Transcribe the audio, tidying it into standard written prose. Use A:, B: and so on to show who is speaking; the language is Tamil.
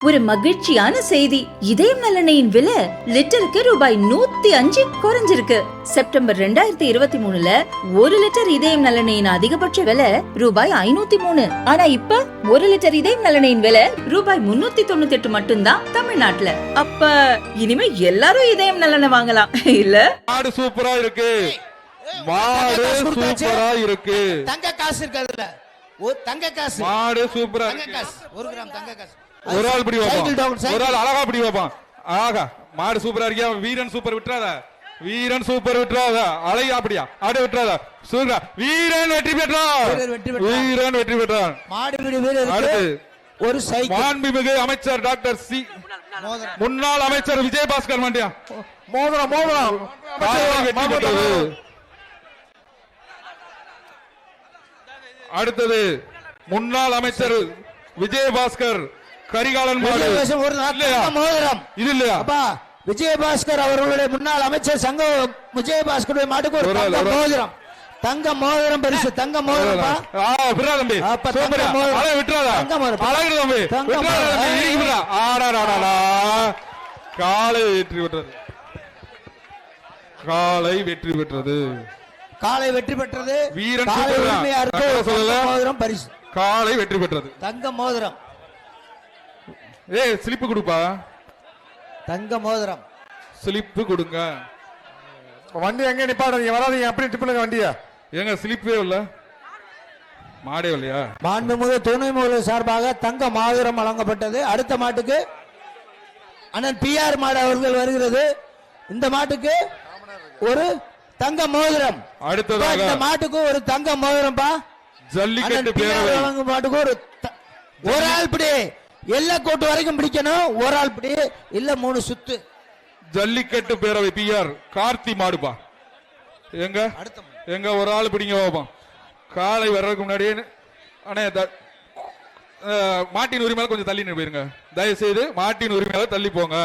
A: ஒரு மகிழ்ச்சியான செய்தி. இதயம் நல்லெண்ணெயின் விலை லிட்டருக்கு ரூபாய் 105 குறைஞ்சிருக்கு. செப்டம்பர் 2023ல 1 லிட்டர் இதயம் நல்லெண்ணெயின் அதிகபட்ச விலை ரூபாய் 503. ஆனா இப்ப 1 லிட்டர் இதயம் நல்லெண்ணெயின் விலை ரூபாய் 398 மட்டும்தான் தமிழ்நாட்டுல. அப்ப இனிமே எல்லாரும் இதயம் நல்லெண்ணெய் வாங்கலாம் இல்ல?
B: மாடு சூப்பரா இருக்கு, மாடு சூப்பரா இருக்கு.
C: தங்க காசு இருக்குல்ல, ஒரு தங்க காசு,
B: மாடு சூப்பரா
C: தங்க காசு, 1 கிராம் தங்க காசு.
B: ஒரு ஆள் பிடி வைப்பான், ஒரு ஆள் அழகா பிடி வைப்பான். ஆகா மாடு சூப்பரா இருக்கியா? வீரன் சூப்பர் விட்டுறாத, வீரன் சூப்பர் விட்டுறாத, அழகா அப்படியா அப்படியே விட்டுறாத. சூப்பரா வீரன் வெற்றி பெற்றான், வீரன் வெற்றி பெற்றான்.
C: மாடு பிடி வீரர். அடுத்து ஒரு சைக்கிள்.
B: மாண்புமிகு அமைச்சர் டாக்டர் சி முன்னாள் அமைச்சர் விஜயபாஸ்கர் மண்டியா மோதிரம் மோதிரம் வெற்றி பெற்றது. அடுத்தது முன்னாள் அமைச்சர் விஜயபாஸ்கர் கரிகாலன் மாடு
C: மோதிரம். இது இல்லையா? விஜயபாஸ்கர் அவர்களுடைய முன்னாள் அமைச்சர் சங்க விஜயபாஸ்கருடைய மாட்டுக்கு ஒரு மோதிரம், தங்க மோதிரம் பரிசு. தங்க மோதிரம்
B: காலை வெற்றி பெற்றது, காலை வெற்றி பெற்றது,
C: காலை வெற்றி பெற்றது.
B: வீரன்
C: மோதிரம் பரிசு,
B: காலை வெற்றி பெற்றது.
C: தங்க மோதிரம்.
B: ஸ்லிப்பு கொடுப்பா,
C: தங்க மோதிரம்
B: ஸ்லிப்பு கொடுங்க.
D: வண்டி எங்க நிப்பாடுறீங்க? வராதீங்க, அப்படி டிப்புங்க வண்டியா.
B: எங்க ஸ்லிப்பே இல்ல, மாடே இல்லையா?
C: மாண்புமிகு துணை முதல்வர் சார்பாக தங்க மோதிரம் வழங்கப்பட்டது. அடுத்த மாட்டுக்கு அண்ணன் PR மாடு அவர்கள் வருகிறது. இந்த மாட்டுக்கு ஒரு தங்க மோதிரம்.
B: அடுத்ததாக
C: இந்த மாட்டுக்கு ஒரு தங்க மோதிரம் பா.
B: ஜல்லிக்கட்டு பேரவை
C: வழங்கும் மாட்டுக்கு ஒரு ஆள் பிடி, எல்லா கோட்டு வரைக்கும் பிடிக்கணும். ஒரு ஆள் பிடி இல்ல 3 சுத்து.
B: ஜல்லிக்கட்டு பேரவை PR கார்த்தி மாடுப்பா. எங்க எங்க ஒரு ஆள் பிடிங்க பாப்போம். காலை வர்றதுக்கு முன்னாடியே அண்ணே மாட்டின் உரிமையால கொஞ்சம் தள்ளி போயிருங்க, தயவு செய்து மாட்டின் உரிமையால தள்ளி போங்க.